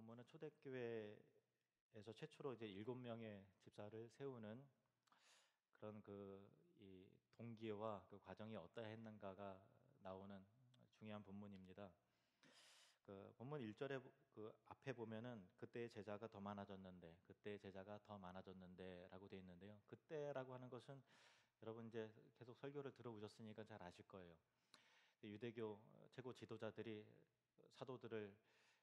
본문은 초대교회에서 최초로 이제 7명의 집사를 세우는 그런 이 동기와 그 과정이 어떠했는가가 나오는 중요한 본문입니다. 그 본문 1절에 그 앞에 보면은 그때의 제자가 더 많아졌는데, 그때의 제자가 더 많아졌는데라고 되어 있는데요. 그때라고 하는 것은 여러분 이제 계속 설교를 들어보셨으니까 잘 아실 거예요. 유대교 최고 지도자들이 사도들을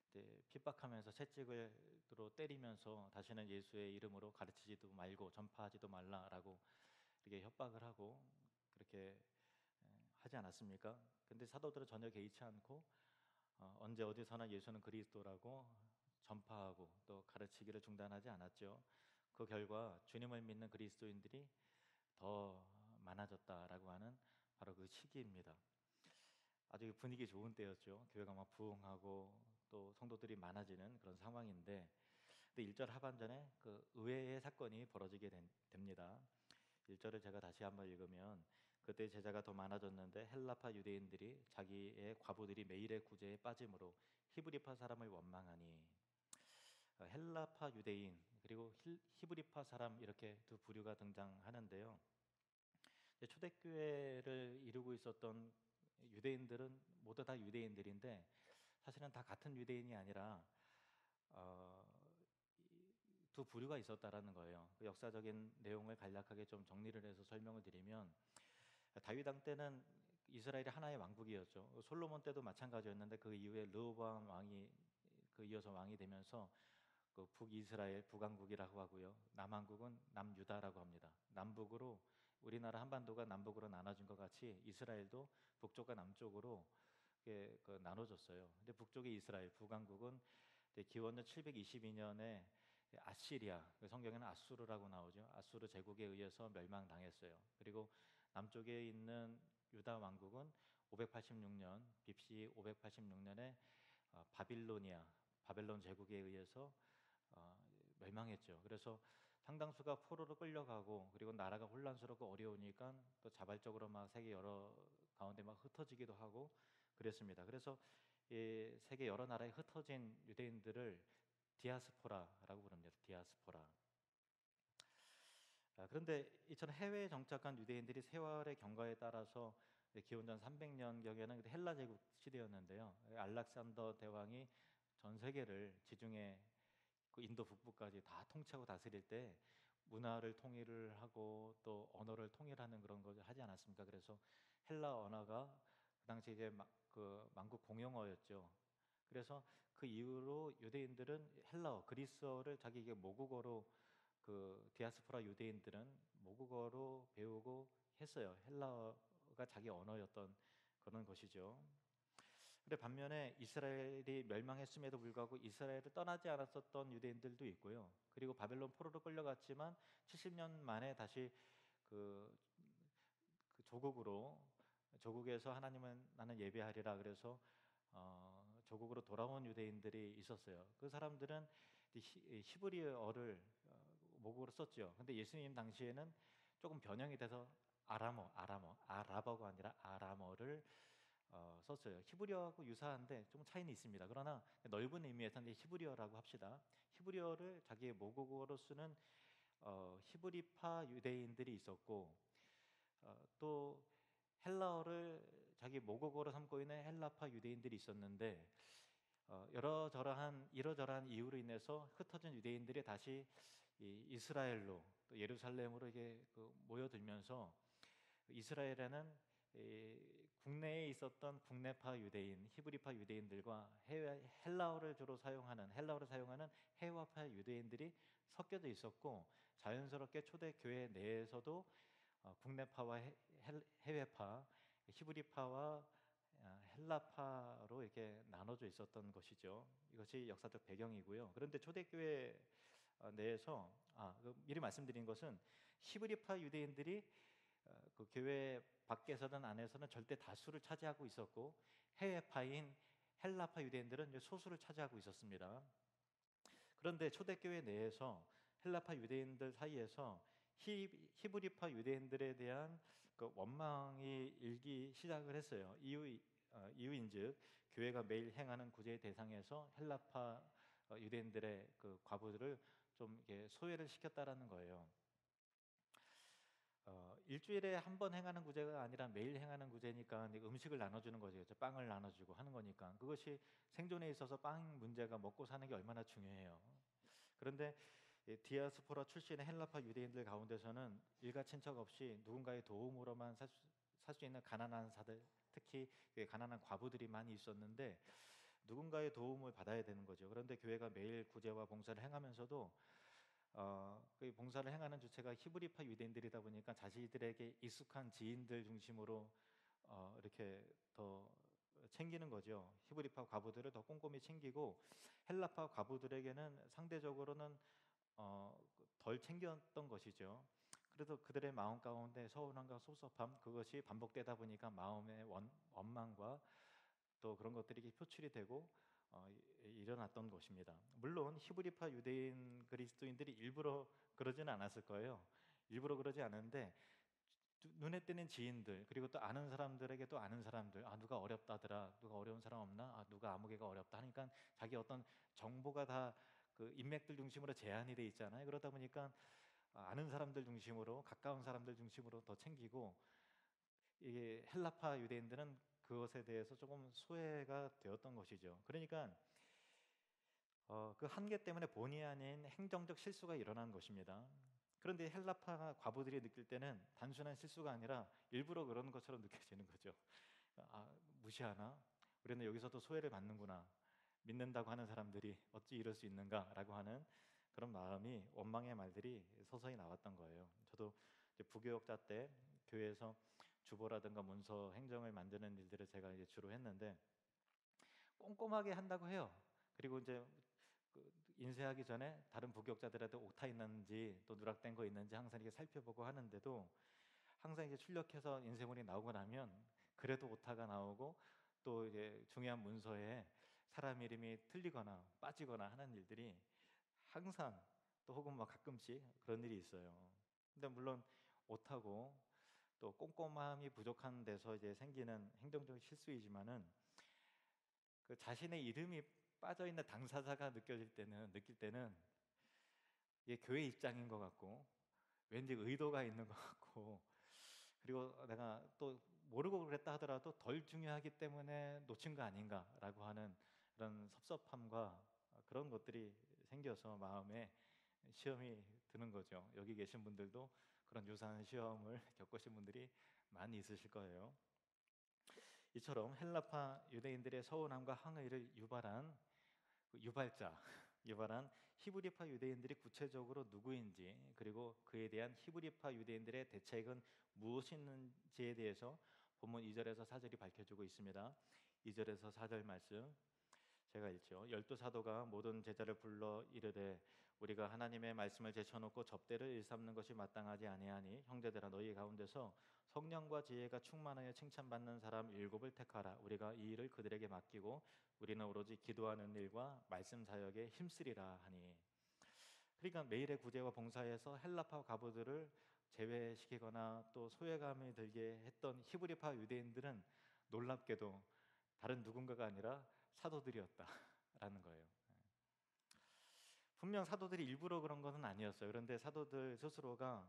이제 핍박하면서 채찍으로 때리면서 다시는 예수의 이름으로 가르치지도 말고 전파하지도 말라라고 이렇게 협박을 하고 그렇게 하지 않았습니까? 근데 사도들은 전혀 개의치 않고 언제 어디서나 예수는 그리스도라고 전파하고 또 가르치기를 중단하지 않았죠. 그 결과 주님을 믿는 그리스도인들이 더 많아졌다라고 하는 바로 그 시기입니다. 아주 분위기 좋은 때였죠. 교회가 막 부흥하고 또 성도들이 많아지는 그런 상황인데, 근데 1절 하반전에 그 의외의 사건이 벌어지게 됩니다. 1절을 제가 다시 한번 읽으면, 그때 제자가 더 많아졌는데 헬라파 유대인들이 자기의 과부들이 매일의 구제에 빠짐으로 히브리파 사람을 원망하니. 헬라파 유대인 그리고 히브리파 사람, 이렇게 두 부류가 등장하는데요. 초대교회를 이루고 있었던 유대인들은 모두 다 유대인들인데, 사실은 다 같은 유대인이 아니라 어, 두 부류가 있었다라는 거예요. 그 역사적인 내용을 간략하게 좀 정리를 해서 설명을 드리면, 다윗 왕 때는 이스라엘이 하나의 왕국이었죠. 솔로몬 때도 마찬가지였는데 그 이후에 르호보암 왕이 이어서 왕이 되면서 그 북이스라엘 북왕국이라고 하고요. 남왕국은 남유다라고 합니다. 남북으로, 우리나라 한반도가 남북으로 나눠진 것 같이 이스라엘도 북쪽과 남쪽으로 나눠졌어요. 근데 북쪽의 이스라엘 북왕국은 기원전 722년에 아시리아, 성경에는 아수르라고 나오죠. 아수르 제국에 의해서 멸망당했어요. 그리고 남쪽에 있는 유다 왕국은 586년 BC 586년에 바빌로니아, 바벨론 제국에 의해서 멸망했죠. 그래서 상당수가 포로로 끌려가고, 그리고 나라가 혼란스럽고 어려우니까 또 자발적으로 막 세계 여러 가운데 막 흩어지기도 하고 그랬습니다. 그래서 이 세계 여러 나라에 흩어진 유대인들을 디아스포라라고 부릅니다. 디아스포라. 그런데 이처럼 해외에 정착한 유대인들이 세월의 경과에 따라서 기원전 300년경에는 헬라 제국 시대였는데요. 알렉산더 대왕이 전 세계를 지중해 그 인도 북부까지 다 통치하고 다스릴 때 문화를 통일을 하고 또 언어를 통일하는 그런 걸 하지 않았습니까? 그래서 헬라 언어가 그 당시 이제 그 만국 공용어였죠. 그래서 그 이후로 유대인들은 헬라어, 그리스어를 자기에게 모국어로, 그 디아스포라 유대인들은 모국어로 배우고 했어요. 헬라어가 자기 언어였던 그런 것이죠. 근데 반면에 이스라엘이 멸망했음에도 불구하고 이스라엘을 떠나지 않았었던 유대인들도 있고요. 그리고 바벨론 포로로 끌려갔지만 70년 만에 다시 그, 그 조국에서 하나님은 나는 예배하리라 그래서 조국으로 돌아온 유대인들이 있었어요. 그 사람들은 히브리어를 모국어로 썼죠. 근데 예수님 당시에는 조금 변형이 돼서 아랍어가 아니라 아람어를 썼어요. 히브리어하고 유사한데 좀 차이는 있습니다. 그러나 넓은 의미에서 히브리어라고 합시다. 히브리어를 자기의 모국어로 쓰는 히브리파 유대인들이 있었고, 또 헬라어를 자기 모국어로 삼고 있는 헬라파 유대인들이 있었는데, 이러저러한 이유로 인해서 흩어진 유대인들이 다시 이스라엘로, 또 예루살렘으로 이게 모여들면서 이스라엘에는 국내에 있었던 국내파 유대인, 히브리파 유대인들과 헬라어를 사용하는 해외파 유대인들이 섞여져 있었고, 자연스럽게 초대 교회 내에서도 국내파와 해외파, 히브리파와 헬라파로 이렇게 나눠져 있었던 것이죠. 이것이 역사적 배경이고요. 그런데 초대교회 내에서 미리 말씀드린 것은 히브리파 유대인들이 그 교회 밖에서든 안에서는 절대 다수를 차지하고 있었고, 해외파인 헬라파 유대인들은 이제 소수를 차지하고 있었습니다. 그런데 초대교회 내에서 헬라파 유대인들 사이에서 히브리파 유대인들에 대한 그 원망이 일기 시작을 했어요. 이유인즉 교회가 매일 행하는 구제의 대상에서 헬라파 유대인들의 그 과부들을 좀 이렇게 소외를 시켰다라는 거예요. 일주일에 한 번 행하는 구제가 아니라 매일 행하는 구제니까 음식을 나눠주는 거죠. 빵을 나눠주고 하는 거니까 그것이 생존에 있어서 빵 문제가 먹고 사는 게 얼마나 중요해요. 그런데 디아스포라 출신의 헬라파 유대인들 가운데서는 일가친척 없이 누군가의 도움으로만 살 수 있는 가난한 사들, 특히 가난한 과부들이 많이 있었는데 누군가의 도움을 받아야 되는 거죠. 그런데 교회가 매일 구제와 봉사를 행하면서도 그 봉사를 행하는 주체가 히브리파 유대인들이다 보니까 자신들에게 익숙한 지인들 중심으로 이렇게 더 챙기는 거죠. 히브리파 과부들을 더 꼼꼼히 챙기고 헬라파 과부들에게는 상대적으로는 덜 챙겼던 것이죠. 그래서 그들의 마음 가운데 서운함과 섭섭함 그것이 반복되다 보니까 마음의 원망과 또 그런 것들이 표출이 되고 일어났던 것입니다. 물론 히브리파 유대인 그리스도인들이 일부러 그러지는 않았을 거예요. 일부러 그러지 않은데 눈에 띄는 지인들 그리고 또 아는 사람들에게 또 아는 사람들 누가 어렵다더라 누가 어려운 사람 없나 누가 아무개가 어렵다 하니까 자기 어떤 정보가 다 그 인맥들 중심으로 제한이 돼 있잖아요. 그러다 보니까 아는 사람들 중심으로 가까운 사람들 중심으로 더 챙기고 이게 헬라파 유대인들은 그것에 대해서 조금 소외가 되었던 것이죠. 그러니까 그 한계 때문에 본의 아닌 행정적 실수가 일어난 것입니다. 그런데 헬라파 과부들이 느낄 때는 단순한 실수가 아니라 일부러 그러는 것처럼 느껴지는 거죠. 무시하나? 우리는 여기서도 소외를 받는구나. 믿는다고 하는 사람들이 어찌 이럴 수 있는가라고 하는 그런 마음이 원망의 말들이 서서히 나왔던 거예요. 저도 이제 부교역자 때 교회에서 주보라든가 문서 행정을 만드는 일들을 제가 이제 주로 했는데 꼼꼼하게 한다고 해요. 그리고 이제 그 인쇄하기 전에 다른 부교역자들한테 오타 있는지 또 누락된 거 있는지 항상 이렇게 살펴보고 하는데도 항상 이제 출력해서 인쇄물이 나오고 나면 그래도 오타가 나오고 또 이제 중요한 문서에 사람 이름이 틀리거나 빠지거나 하는 일들이 항상 또 혹은 뭐 가끔씩 그런 일이 있어요. 근데 물론 오타고 또 꼼꼼함이 부족한 데서 이제 생기는 행정적 실수이지만은 그 자신의 이름이 빠져 있는 당사자가 느낄 때는 이게 교회 입장인 것 같고 왠지 의도가 있는 것 같고 그리고 내가 또 모르고 그랬다 하더라도 덜 중요하기 때문에 놓친 거 아닌가라고 하는 그런 섭섭함과 그런 것들이 생겨서 마음에 시험이 드는 거죠. 여기 계신 분들도 그런 유사한 시험을 겪으신 분들이 많이 있으실 거예요. 이처럼 헬라파 유대인들의 서운함과 항의를 유발한 그 유발한 히브리파 유대인들이 구체적으로 누구인지 그리고 그에 대한 히브리파 유대인들의 대책은 무엇인지에 대해서 본문 2절에서 4절이 밝혀주고 있습니다. 2절에서 4절 말씀 제가 읽죠. 열두 사도가 모든 제자를 불러 이르되 우리가 하나님의 말씀을 제쳐놓고 접대를 일삼는 것이 마땅하지 아니하니 형제들아 너희 가운데서 성령과 지혜가 충만하여 칭찬받는 사람 7을 택하라. 우리가 이 일을 그들에게 맡기고 우리는 오로지 기도하는 일과 말씀 사역에 힘쓰리라 하니. 그러니까 매일의 구제와 봉사에서 헬라파 과부들을 제외시키거나 또 소외감이 들게 했던 히브리파 유대인들은 놀랍게도 다른 누군가가 아니라 사도들이었다라는 거예요. 분명 사도들이 일부러 그런 것은 아니었어요. 그런데 사도들 스스로가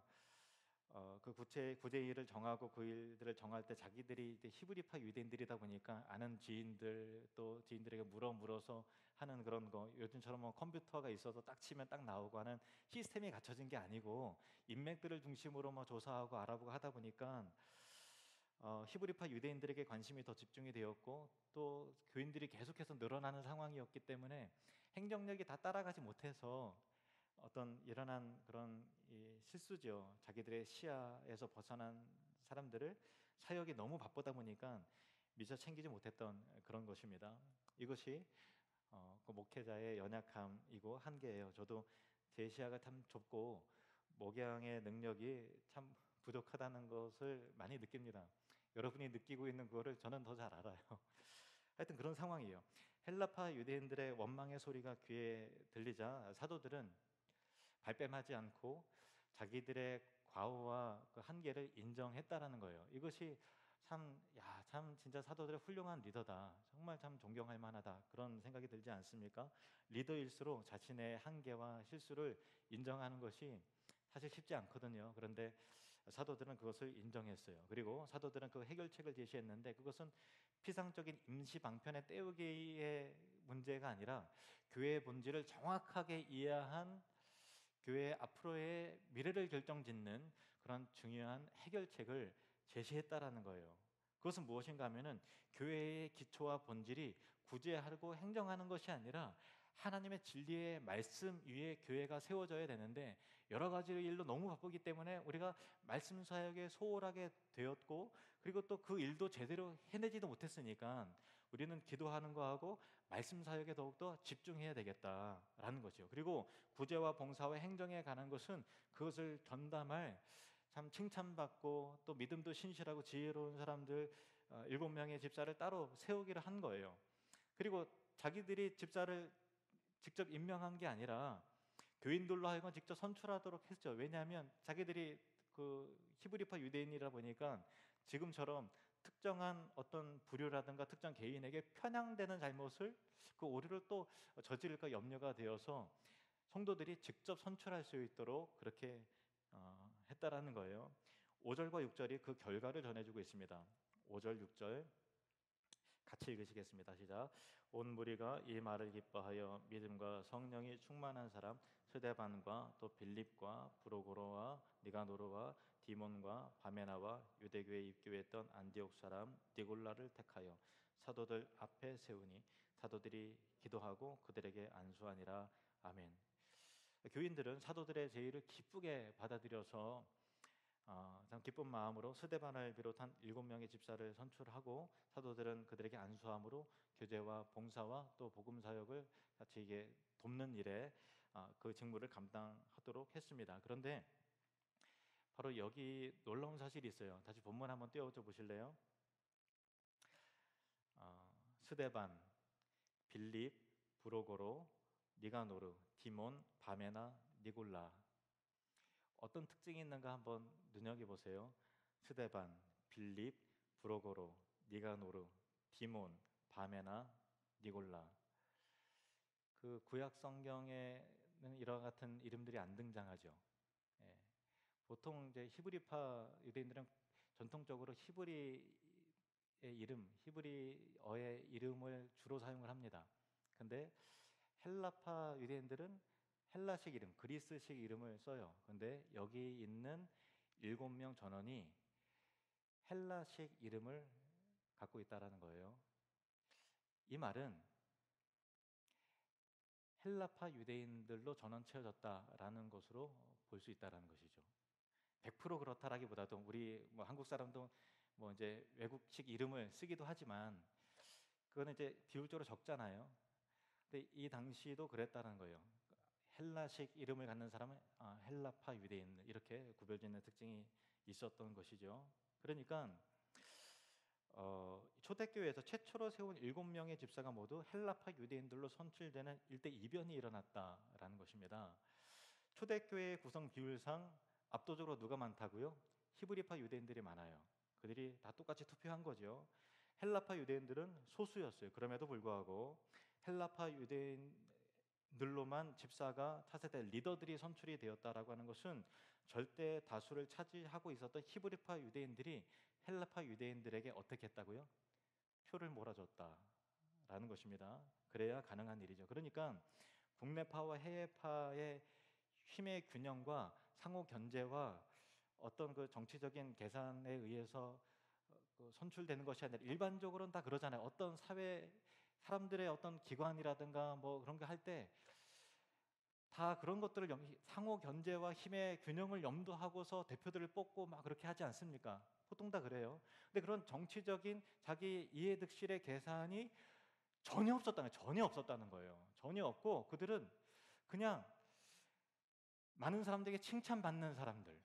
그 구제 일을 정하고 그 일들을 정할 때 자기들이 이제 히브리파 유대인들이다 보니까 아는 지인들 또 지인들에게 물어서 하는 그런 거 요즘처럼 뭐 컴퓨터가 있어서 딱 치면 딱 나오고 하는 시스템이 갖춰진 게 아니고 인맥들을 중심으로 뭐 조사하고 알아보고 하다 보니까 히브리파 유대인들에게 관심이 더 집중이 되었고 또 교인들이 계속해서 늘어나는 상황이었기 때문에 행정력이 다 따라가지 못해서 어떤 일어난 그런 실수죠. 자기들의 시야에서 벗어난 사람들을 사역이 너무 바쁘다 보니까 미처 챙기지 못했던 그런 것입니다. 이것이 그 목회자의 연약함이고 한계예요. 저도 제 시야가 참 좁고 목양의 능력이 참 부족하다는 것을 많이 느낍니다. 여러분이 느끼고 있는 그거를 저는 더 잘 알아요. 하여튼 그런 상황이에요. 헬라파 유대인들의 원망의 소리가 귀에 들리자 사도들은 발뺌하지 않고 자기들의 과오와 그 한계를 인정했다라는 거예요. 이것이 참 진짜 사도들의 훌륭한 리더다. 정말 참 존경할 만하다. 그런 생각이 들지 않습니까? 리더일수록 자신의 한계와 실수를 인정하는 것이 사실 쉽지 않거든요. 그런데 사도들은 그것을 인정했어요. 그리고 사도들은 그 해결책을 제시했는데 그것은 피상적인 임시 방편의 때우기의 문제가 아니라 교회의 본질을 정확하게 이해한 교회의 앞으로의 미래를 결정짓는 그런 중요한 해결책을 제시했다라는 거예요. 그것은 무엇인가 하면은 교회의 기초와 본질이 구제하고 행정하는 것이 아니라 하나님의 진리의 말씀 위에 교회가 세워져야 되는데 여러 가지 일로 너무 바쁘기 때문에 우리가 말씀 사역에 소홀하게 되었고 그리고 또 그 일도 제대로 해내지도 못했으니까 우리는 기도하는 거하고 말씀 사역에 더욱더 집중해야 되겠다라는 거죠. 그리고 구제와 봉사와 행정에 관한 것은 그것을 전담할 참 칭찬받고 또 믿음도 신실하고 지혜로운 사람들 7명의 집사를 따로 세우기를 한 거예요. 그리고 자기들이 집사를 직접 임명한 게 아니라 교인들로 하여금 직접 선출하도록 했죠. 왜냐하면 자기들이 그 히브리파 유대인이라 보니까 지금처럼 특정한 어떤 부류라든가 특정 개인에게 편향되는 잘못을 그 오류를 또 저지를까 염려가 되어서 성도들이 직접 선출할 수 있도록 그렇게 했다라는 거예요. 5절과 6절이 그 결과를 전해주고 있습니다. 5절 6절 같이 읽으시겠습니다. 시작. 온 무리가 이 말을 기뻐하여 믿음과 성령이 충만한 사람 스데반과 또 빌립과 브로고로와 니가노르와 디몬과 바메나와 유대교에 입교했던 안디옥 사람 니골라를 택하여 사도들 앞에 세우니 사도들이 기도하고 그들에게 안수하니라. 아멘. 교인들은 사도들의 제의를 기쁘게 받아들여서 참 기쁜 마음으로 스데반을 비롯한 7명의 집사를 선출하고 사도들은 그들에게 안수함으로 교제와 봉사와 또 복음 사역을 같이 이게 돕는 일에 그 직무를 감당하도록 했습니다. 그런데 바로 여기 놀라운 사실이 있어요. 다시 본문 한번 띄워줘 보실래요? 스데반, 빌립, 브로고로, 니가노르, 디몬, 바메나, 니골라. 어떤 특징이 있는가 한번 눈여겨보세요. 스데반, 빌립, 브로고로, 니가노르, 디몬, 바메나, 니골라. 그 구약 성경에는 이와 같은 이름들이 안 등장하죠. 예. 보통 이제 히브리파 유대인들은 전통적으로 히브리의 이름, 히브리어의 이름을 주로 사용을 합니다. 근데 헬라파 유대인들은 헬라식 이름, 그리스식 이름을 써요. 근데 여기 있는 7명 전원이 헬라식 이름을 갖고 있다라는 거예요. 이 말은 헬라파 유대인들로 전원 채워졌다라는 것으로 볼 수 있다라는 것이죠. 100% 그렇다라기보다도 우리 뭐 한국 사람도 뭐 이제 외국식 이름을 쓰기도 하지만 그거는 이제 비율적으로 적잖아요. 근데 이 당시도 그랬다는 거예요. 헬라식 이름을 갖는 사람은 헬라파 유대인 이렇게 구별짓는 특징이 있었던 것이죠. 그러니까 초대교회에서 최초로 세운 7명의 집사가 모두 헬라파 유대인들로 선출되는 일대 이변이 일어났다라는 것입니다. 초대교회의 구성 비율상 압도적으로 누가 많다고요? 히브리파 유대인들이 많아요. 그들이 다 똑같이 투표한 거죠. 헬라파 유대인들은 소수였어요. 그럼에도 불구하고 헬라파 유대인들로만 집사가 차세대 리더들이 선출이 되었다라고 하는 것은 절대 다수를 차지하고 있었던 히브리파 유대인들이 헬라파 유대인들에게 어떻게 했다고요? 표를 몰아줬다라는 것입니다. 그래야 가능한 일이죠. 그러니까 국내파와 해외파의 힘의 균형과 상호 견제와 어떤 그 정치적인 계산에 의해서 그 선출되는 것이 아니라 일반적으로는 다 그러잖아요. 어떤 사회 사람들의 어떤 기관이라든가 뭐 그런 거 할 때 다 그런 것들을 상호 견제와 힘의 균형을 염두하고서 대표들을 뽑고 막 그렇게 하지 않습니까? 보통 다 그래요. 근데 그런 정치적인 자기 이해득실의 계산이 전혀 없었다는 거예요. 전혀 없었다는 거예요. 전혀 없고 그들은 그냥 많은 사람들에게 칭찬받는 사람들,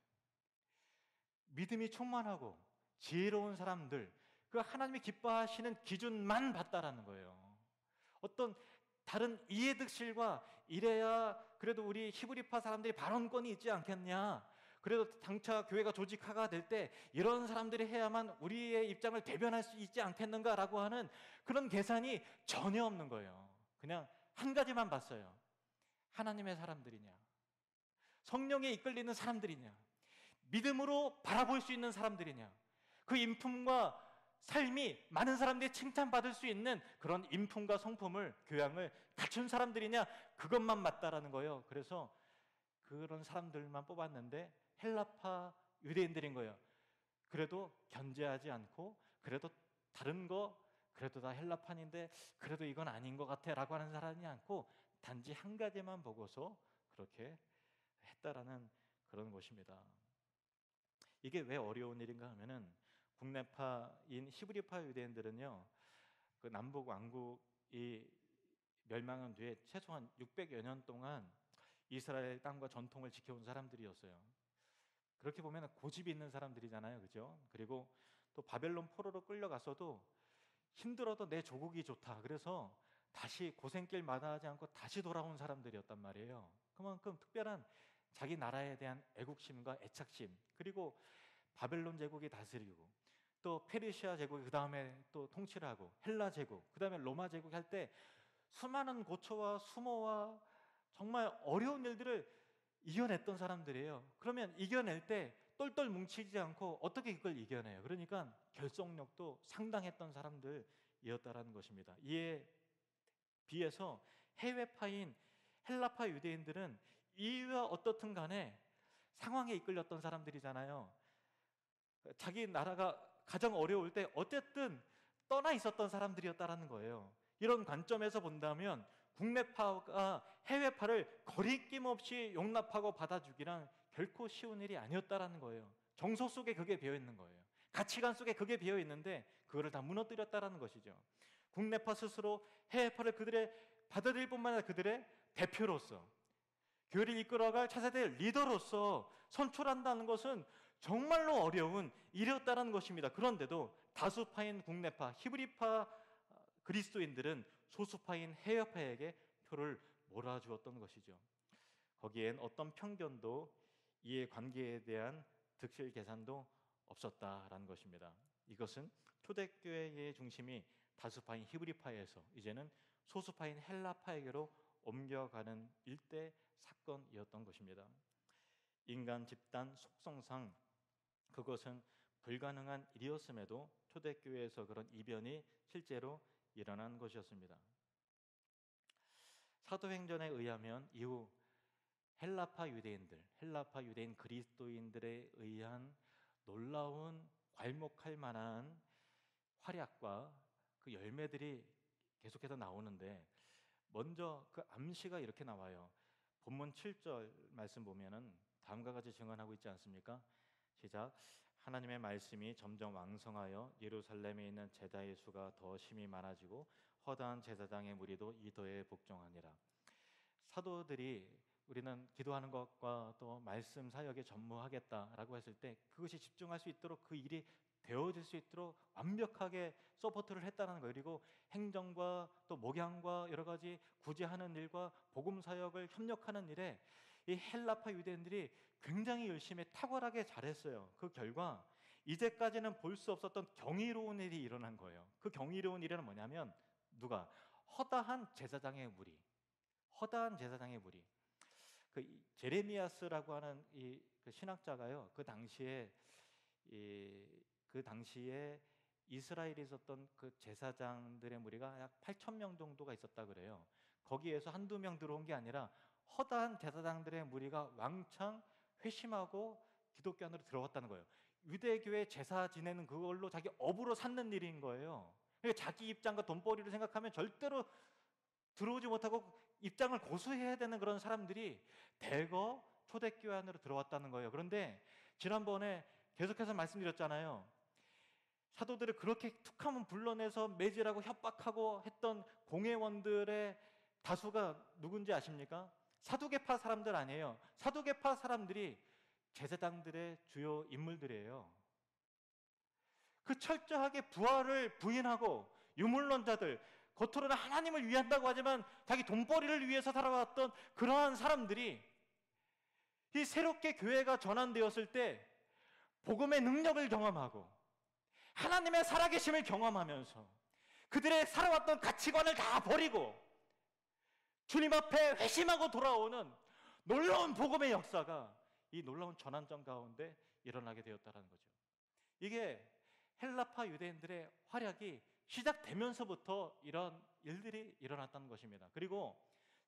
믿음이 충만하고 지혜로운 사람들, 그 하나님이 기뻐하시는 기준만 봤다라는 거예요. 어떤 다른 이해득실과 이래야 그래도 우리 히브리파 사람들이 발언권이 있지 않겠냐, 그래도 장차 교회가 조직화가 될 때 이런 사람들이 해야만 우리의 입장을 대변할 수 있지 않겠는가라고 하는 그런 계산이 전혀 없는 거예요. 그냥 한 가지만 봤어요. 하나님의 사람들이냐, 성령에 이끌리는 사람들이냐, 믿음으로 바라볼 수 있는 사람들이냐, 그 인품과 삶이 많은 사람들이 칭찬받을 수 있는 그런 인품과 성품을, 교양을 갖춘 사람들이냐, 그것만 맞다라는 거예요. 그래서 그런 사람들만 뽑았는데 헬라파 유대인들인 거예요. 그래도 견제하지 않고, 그래도 다른 거 그래도 다 헬라판인데 그래도 이건 아닌 것 같아 라고 하는 사람이 않고, 단지 한 가지만 보고서 그렇게 했다라는 그런 것입니다. 이게 왜 어려운 일인가 하면은, 국내파인 히브리파 유대인들은요, 그 남북 왕국이 멸망한 뒤에 최소한 600여 년 동안 이스라엘 땅과 전통을 지켜온 사람들이었어요. 그렇게 보면 고집이 있는 사람들이잖아요, 그죠? 그리고 또 바벨론 포로로 끌려갔어도 힘들어도 내 조국이 좋다, 그래서 다시 고생길 마다하지 않고 다시 돌아온 사람들이었단 말이에요. 그만큼 특별한 자기 나라에 대한 애국심과 애착심, 그리고 바벨론 제국이 다스리고 또 페르시아 제국이 그 다음에 또 통치를 하고, 헬라 제국, 그 다음에 로마 제국 할 때 수많은 고초와 수모와 정말 어려운 일들을 이겨냈던 사람들이에요. 그러면 이겨낼 때 똘똘 뭉치지 않고 어떻게 그걸 이겨내요? 그러니까 결속력도 상당했던 사람들이었다라는 것입니다. 이에 비해서 해외파인 헬라파 유대인들은 이유가 어떻든 간에 상황에 이끌렸던 사람들이잖아요. 자기 나라가 가장 어려울 때 어쨌든 떠나 있었던 사람들이었다라는 거예요. 이런 관점에서 본다면 국내파가 해외파를 거리낌 없이 용납하고 받아주기란 결코 쉬운 일이 아니었다라는 거예요. 정서 속에 그게 배어 있는 거예요. 가치관 속에 그게 배어 있는데 그거를 다 무너뜨렸다라는 것이죠. 국내파 스스로 해외파를 그들의 받아들일 뿐만 아니라 그들의 대표로서, 교회를 이끌어갈 차세대 리더로서 선출한다는 것은 정말로 어려운 일이었다는 것입니다. 그런데도 다수파인 국내파 히브리파 그리스도인들은 소수파인 해외파에게 표를 몰아주었던 것이죠. 거기엔 어떤 편견도 이해관계에 대한 득실 계산도 없었다라는 것입니다. 이것은 초대교회의 중심이 다수파인 히브리파에서 이제는 소수파인 헬라파에게로 옮겨가는 일대 사건이었던 것입니다. 인간 집단 속성상 그것은 불가능한 일이었음에도 초대교회에서 그런 이변이 실제로 일어난 것이었습니다. 사도행전에 의하면 이후 헬라파 유대인 그리스도인들에 의한 놀라운 괄목할 만한 활약과 그 열매들이 계속해서 나오는데, 먼저 그 암시가 이렇게 나와요. 본문 7절 말씀 보면은 다음과 같이 증언하고 있지 않습니까? 시작. 하나님의 말씀이 점점 왕성하여 예루살렘에 있는 제자의 수가 더 심히 많아지고 허다한 제사장의 무리도 이더에 복종하니라. 사도들이 우리는 기도하는 것과 또 말씀 사역에 전무하겠다라고 했을 때 그것이 집중할 수 있도록, 그 일이 되어질 수 있도록 완벽하게 서포트를 했다는 거예요. 그리고 행정과 또 목양과 여러 가지 구제하는 일과 복음 사역을 협력하는 일에 이 헬라파 유대인들이 굉장히 열심히 탁월하게 잘했어요. 그 결과 이제까지는 볼 수 없었던 경이로운 일이 일어난 거예요. 그 경이로운 일은 뭐냐면, 누가? 허다한 제사장의 무리. 허다한 제사장의 무리. 그 제레미야스라고 하는 그 신학자가요, 그 당시에 이스라엘에 있었던 그 제사장들의 무리가 약 8천 명 정도가 있었다 그래요. 거기에서 한두 명 들어온 게 아니라 허다한 제사장들의 무리가 왕창 회심하고 기독교 안으로 들어갔다는 거예요. 유대교회 제사 지내는 그걸로 자기 업으로 삼는 일인 거예요. 그러니까 자기 입장과 돈벌이를 생각하면 절대로 들어오지 못하고 입장을 고수해야 되는 그런 사람들이 대거 초대교회 안으로 들어왔다는 거예요. 그런데 지난번에 계속해서 말씀드렸잖아요. 사도들을 그렇게 툭하면 불러내서 매질하고 협박하고 했던 공회원들의 다수가 누군지 아십니까? 사두개파 사람들 아니에요. 사두개파 사람들이 제사장들의 주요 인물들이에요. 그 철저하게 부활을 부인하고 유물론자들, 겉으로는 하나님을 위한다고 하지만 자기 돈벌이를 위해서 살아왔던 그러한 사람들이 이 새롭게 교회가 전환되었을 때 복음의 능력을 경험하고 하나님의 살아계심을 경험하면서 그들의 살아왔던 가치관을 다 버리고 주님 앞에 회심하고 돌아오는 놀라운 복음의 역사가 이 놀라운 전환점 가운데 일어나게 되었다는 거죠. 이게 헬라파 유대인들의 활약이 시작되면서부터 이런 일들이 일어났다는 것입니다. 그리고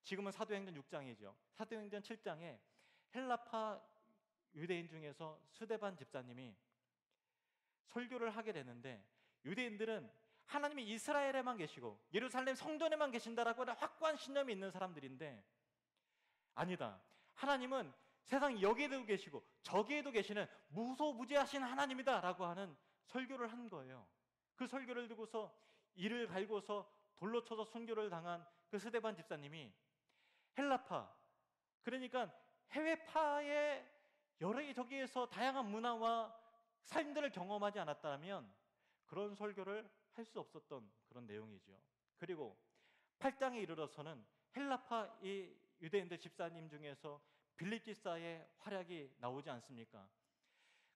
지금은 사도행전 6장이죠. 사도행전 7장에 헬라파 유대인 중에서 스데반 집사님이 설교를 하게 되는데, 유대인들은 하나님이 이스라엘에만 계시고 예루살렘 성전에만 계신다라고 하는 확고한 신념이 있는 사람들인데, 아니다, 하나님은 세상 여기에도 계시고 저기에도 계시는 무소부지하신 하나님이다 라고 하는 설교를 한 거예요. 그 설교를 듣고서 이를 갈고서 돌로 쳐서 순교를 당한 그 스데반 집사님이 헬라파, 그러니까 해외파의 여기저기에서 다양한 문화와 삶들을 경험하지 않았다면 그런 설교를 할 수 없었던 그런 내용이죠. 그리고 8장에 이르러서는 헬라파 이 유대인들 집사님 중에서 빌립 집사의 활약이 나오지 않습니까?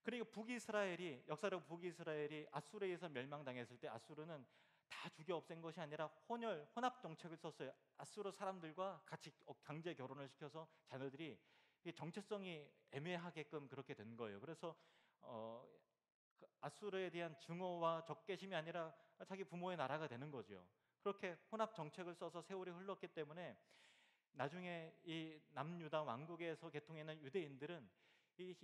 그리고 북이스라엘이, 역사로 북이스라엘이 아수르에 의해서 멸망당했을 때 아수르는 다 죽여 없앤 것이 아니라 혼합 정책을 썼어요. 아수르 사람들과 같이 강제 결혼을 시켜서 자녀들이 정체성이 애매하게끔 그렇게 된 거예요. 그래서 그 아수르에 대한 증오와 적개심이 아니라 자기 부모의 나라가 되는 거죠. 그렇게 혼합 정책을 써서 세월이 흘렀기 때문에 나중에 이 남유다 왕국에서 개통하는 유대인들은 이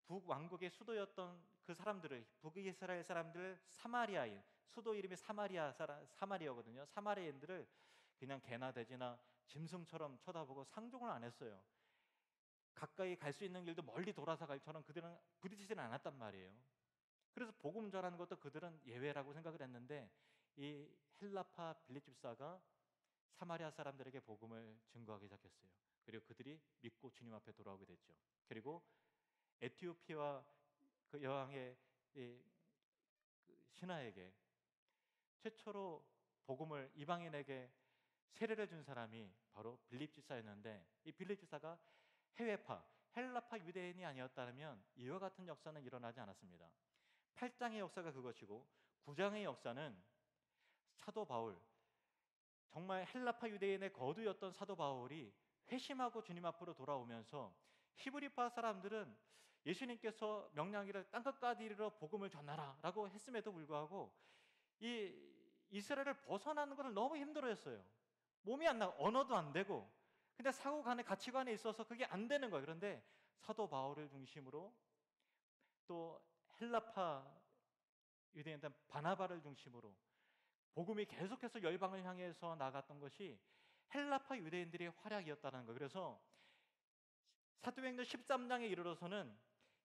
북왕국의 수도였던 그 사람들을, 북이스라엘 사람들, 사마리아인, 수도 이름이 사마리아거든요. 사마리아인들을 그냥 개나 돼지나 짐승처럼 쳐다보고 상종을 안 했어요. 가까이 갈 수 있는 길도 멀리 돌아서 갈처럼 그들은 부딪히지는 않았단 말이에요. 그래서 복음 전하는 것도 그들은 예외라고 생각을 했는데, 이 헬라파 빌립 집사가 사마리아 사람들에게 복음을 증거하기 시작했어요. 그리고 그들이 믿고 주님 앞에 돌아오게 됐죠. 그리고 에티오피아 그 여왕의 그 신하에게 최초로 복음을 이방인에게 세례를 준 사람이 바로 빌립 집사였는데, 이 빌립 집사가 해외파, 헬라파 유대인이 아니었다면 이와 같은 역사는 일어나지 않았습니다. 8장의 역사가 그것이고 9장의 역사는 사도 바울, 정말 헬라파 유대인의 거두였던 사도 바울이 회심하고 주님 앞으로 돌아오면서 히브리파 사람들은 예수님께서 명령하기를 땅끝까지 이르러 복음을 전하라 라고 했음에도 불구하고 이 이스라엘을 벗어나는 것을 너무 힘들어했어요. 몸이 안 나고 언어도 안 되고, 근데 사고관의 가치관에 있어서 그게 안 되는 거예요. 그런데 사도 바울을 중심으로 또 헬라파 유대인들 바나바를 중심으로 복음이 계속해서 열방을 향해서 나갔던 것이 헬라파 유대인들의 활약이었다는 거예요. 그래서 사도행전 13장에 이르러서는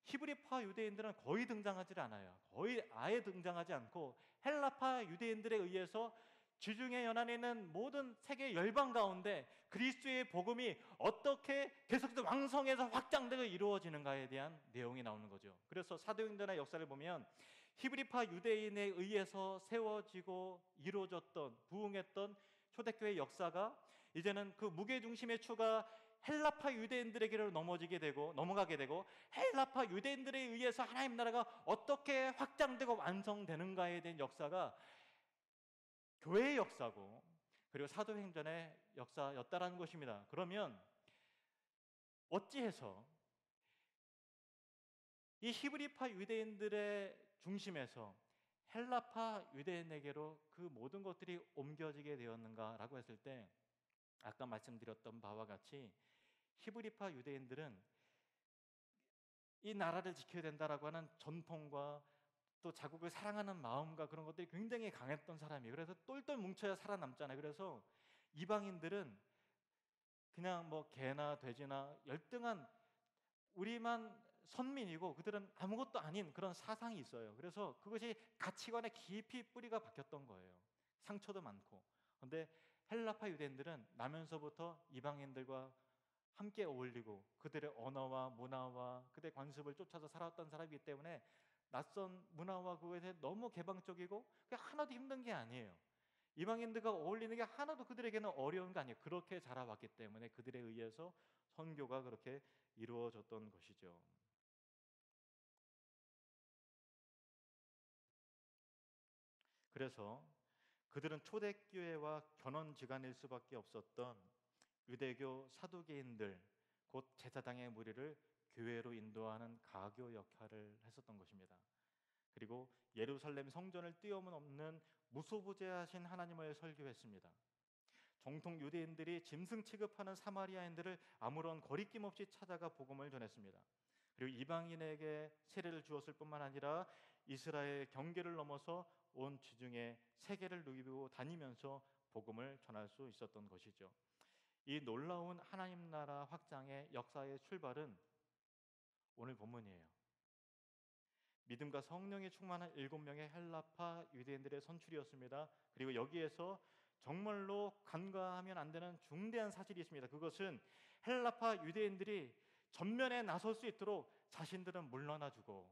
히브리파 유대인들은 거의 등장하지 않아요. 거의 아예 등장하지 않고 헬라파 유대인들에 의해서 지중해 연안에 있는 모든 세계 열방 가운데 그리스도의 복음이 어떻게 계속해서 왕성해서 확장되고 이루어지는가에 대한 내용이 나오는 거죠. 그래서 사도행전의 역사를 보면 히브리파 유대인에 의해서 세워지고 이루어졌던, 부흥했던 초대교회 역사가 이제는 그 무게중심의 추가 헬라파 유대인들에게로 넘어가게 되고 헬라파 유대인들에 의해서 하나님 나라가 어떻게 확장되고 완성되는가에 대한 역사가 교회의 역사고, 그리고 사도행전의 역사였다라는 것입니다. 그러면 어찌해서 이 히브리파 유대인들의 중심에서 헬라파 유대인에게로 그 모든 것들이 옮겨지게 되었는가라고 했을 때, 아까 말씀드렸던 바와 같이 히브리파 유대인들은 이 나라를 지켜야 된다라고 하는 전통과 또 자국을 사랑하는 마음과 그런 것들이 굉장히 강했던 사람이에요. 그래서 똘똘 뭉쳐야 살아남잖아요. 그래서 이방인들은 그냥 뭐 개나 돼지나 열등한, 우리만 선민이고 그들은 아무것도 아닌 그런 사상이 있어요. 그래서 그것이 가치관에 깊이 뿌리가 박혔던 거예요. 상처도 많고. 그런데 헬라파 유대인들은 나면서부터 이방인들과 함께 어울리고 그들의 언어와 문화와 그들의 관습을 쫓아서 살아왔던 사람이기 때문에 낯선 문화와 그것에 대해 너무 개방적이고 그게 하나도 힘든 게 아니에요. 이방인들과 어울리는 게 하나도 그들에게는 어려운 게 아니에요. 그렇게 자라왔기 때문에 그들에 의해서 선교가 그렇게 이루어졌던 것이죠. 그래서 그들은 초대교회와 견원지간일 수밖에 없었던 유대교 사두개인들, 곧 제사장의 무리를 교회로 인도하는 가교 역할을 했었던 것입니다. 그리고 예루살렘 성전을 뛰어넘는 무소부재하신 하나님을 설교했습니다. 정통 유대인들이 짐승 취급하는 사마리아인들을 아무런 거리낌 없이 찾아가 복음을 전했습니다. 그리고 이방인에게 세례를 주었을 뿐만 아니라 이스라엘 경계를 넘어서 온 지중해 세계를 누비고 다니면서 복음을 전할 수 있었던 것이죠. 이 놀라운 하나님 나라 확장의 역사의 출발은 오늘 본문이에요. 믿음과 성령이 충만한 7명의 헬라파 유대인들의 선출이었습니다. 그리고 여기에서 정말로 간과하면 안 되는 중대한 사실이 있습니다. 그것은 헬라파 유대인들이 전면에 나설 수 있도록 자신들은 물러나주고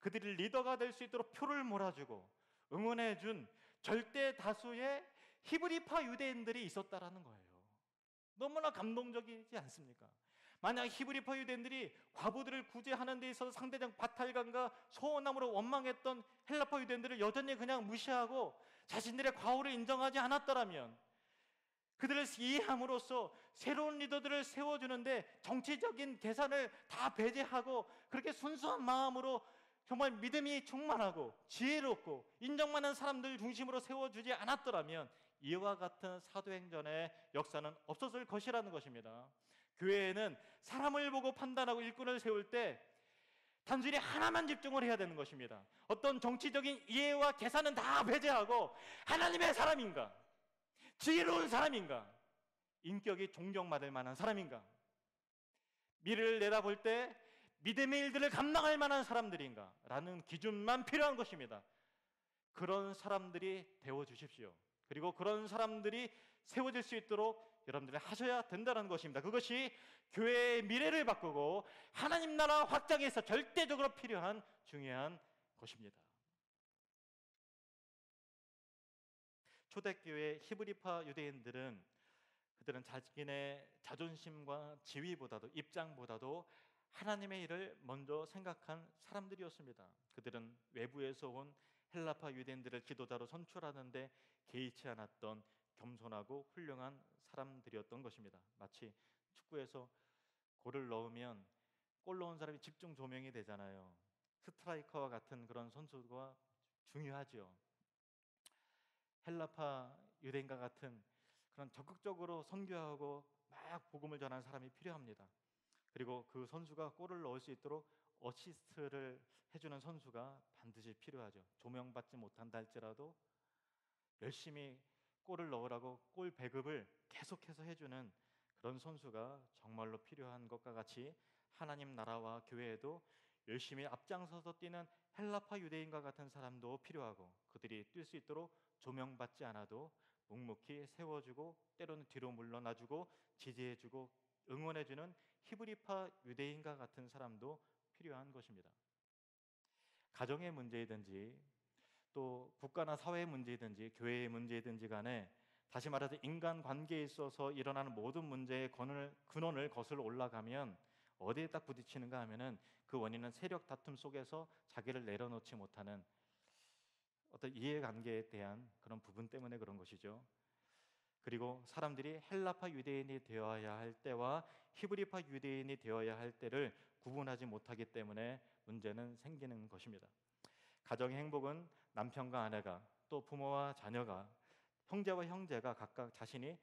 그들이 리더가 될 수 있도록 표를 몰아주고 응원해준 절대 다수의 히브리파 유대인들이 있었다라는 거예요. 너무나 감동적이지 않습니까? 만약 히브리파 유대인들이 과부들을 구제하는 데 있어서 상대적 박탈감과 소원함으로 원망했던 헬라파 유대인들을 여전히 그냥 무시하고 자신들의 과오를 인정하지 않았더라면, 그들을 이해함으로써 새로운 리더들을 세워주는데 정치적인 계산을 다 배제하고 그렇게 순수한 마음으로 정말 믿음이 충만하고 지혜롭고 인정받는 사람들 중심으로 세워주지 않았더라면 이와 같은 사도행전의 역사는 없었을 것이라는 것입니다. 교회에는 사람을 보고 판단하고 일꾼을 세울 때 단순히 하나만 집중을 해야 되는 것입니다. 어떤 정치적인 이해와 계산은 다 배제하고 하나님의 사람인가, 지혜로운 사람인가, 인격이 존경받을 만한 사람인가, 미래를 내다볼 때 믿음의 일들을 감당할 만한 사람들인가 라는 기준만 필요한 것입니다. 그런 사람들이 되어주십시오. 그리고 그런 사람들이 세워질 수 있도록 여러분들이 하셔야 된다는 것입니다. 그것이 교회의 미래를 바꾸고 하나님 나라 확장에서 절대적으로 필요한 중요한 것입니다. 초대교회 히브리파 유대인들은 그들은 자신의 자존심과 지위보다도 입장보다도 하나님의 일을 먼저 생각한 사람들이었습니다. 그들은 외부에서 온 헬라파 유대인들을 지도자로 선출하는데 개의치 않았던 겸손하고 훌륭한 사람들이었던 것입니다. 마치 축구에서 골을 넣으면 골 넣은 사람이 집중 조명이 되잖아요. 스트라이커와 같은 그런 선수가 중요하죠. 헬라파 유대인과 같은 그런 적극적으로 선교하고 막 복음을 전하는 사람이 필요합니다. 그리고 그 선수가 골을 넣을 수 있도록 어시스트를 해주는 선수가 반드시 필요하죠. 조명받지 못한다 할지라도 열심히 골을 넣으라고 골 배급을 계속해서 해주는 그런 선수가 정말로 필요한 것과 같이 하나님 나라와 교회에도 열심히 앞장서서 뛰는 헬라파 유대인과 같은 사람도 필요하고, 그들이 뛸 수 있도록 조명받지 않아도 묵묵히 세워주고 때로는 뒤로 물러나주고 지지해주고 응원해주는 히브리파 유대인과 같은 사람도 필요한 것입니다. 가정의 문제이든지 또 국가나 사회의 문제이든지 교회의 문제이든지 간에, 다시 말해서 인간관계에 있어서 일어나는 모든 문제의 근원을 거슬러 올라가면 어디에 딱 부딪히는가 하면은 그 원인은 세력 다툼 속에서 자기를 내려놓지 못하는 어떤 이해관계에 대한 그런 부분 때문에 그런 것이죠. 그리고 사람들이 헬라파 유대인이 되어야 할 때와 히브리파 유대인이 되어야 할 때를 구분하지 못하기 때문에 문제는 생기는 것입니다. 가정의 행복은 남편과 아내가, 또 부모와 자녀가, 형제와 형제가 각각 자신이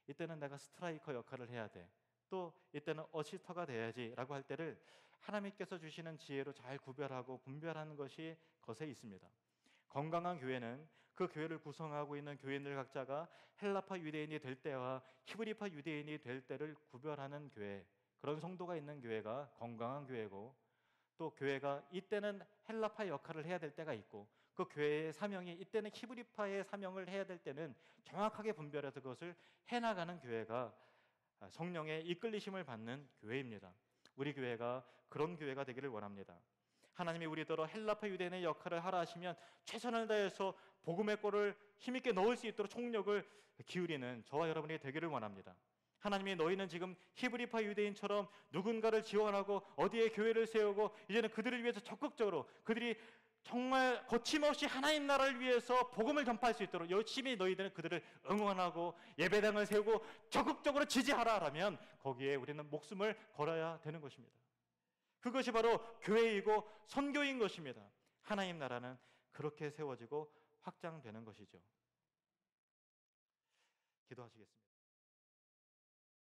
이때는 내가 스트라이커 역할을 해야 돼, 또 이때는 어시스터가 돼야지 라고 할 때를 하나님께서 주시는 지혜로 잘 구별하고 분별하는 것이 것에 있습니다. 건강한 교회는 그 교회를 구성하고 있는 교인들 각자가 헬라파 유대인이 될 때와 히브리파 유대인이 될 때를 구별하는 교회, 그런 성도가 있는 교회가 건강한 교회고, 또 교회가 이때는 헬라파 역할을 해야 될 때가 있고 그 교회의 사명이 이때는 히브리파의 사명을 해야 될 때는 정확하게 분별해서 그것을 해나가는 교회가 성령의 이끌리심을 받는 교회입니다. 우리 교회가 그런 교회가 되기를 원합니다. 하나님이 우리더러 헬라파 유대인의 역할을 하라 하시면 최선을 다해서 복음의 꼴을 힘있게 넣을 수 있도록 총력을 기울이는 저와 여러분이 되기를 원합니다. 하나님이 너희는 지금 히브리파 유대인처럼 누군가를 지원하고 어디에 교회를 세우고 이제는 그들을 위해서 적극적으로 그들이 정말 거침없이 하나님 나라를 위해서 복음을 전파할 수 있도록 열심히 너희들은 그들을 응원하고 예배당을 세우고 적극적으로 지지하라라면 거기에 우리는 목숨을 걸어야 되는 것입니다. 그것이 바로 교회이고 선교인 것입니다. 하나님 나라는 그렇게 세워지고 확장되는 것이죠. 기도하시겠습니다.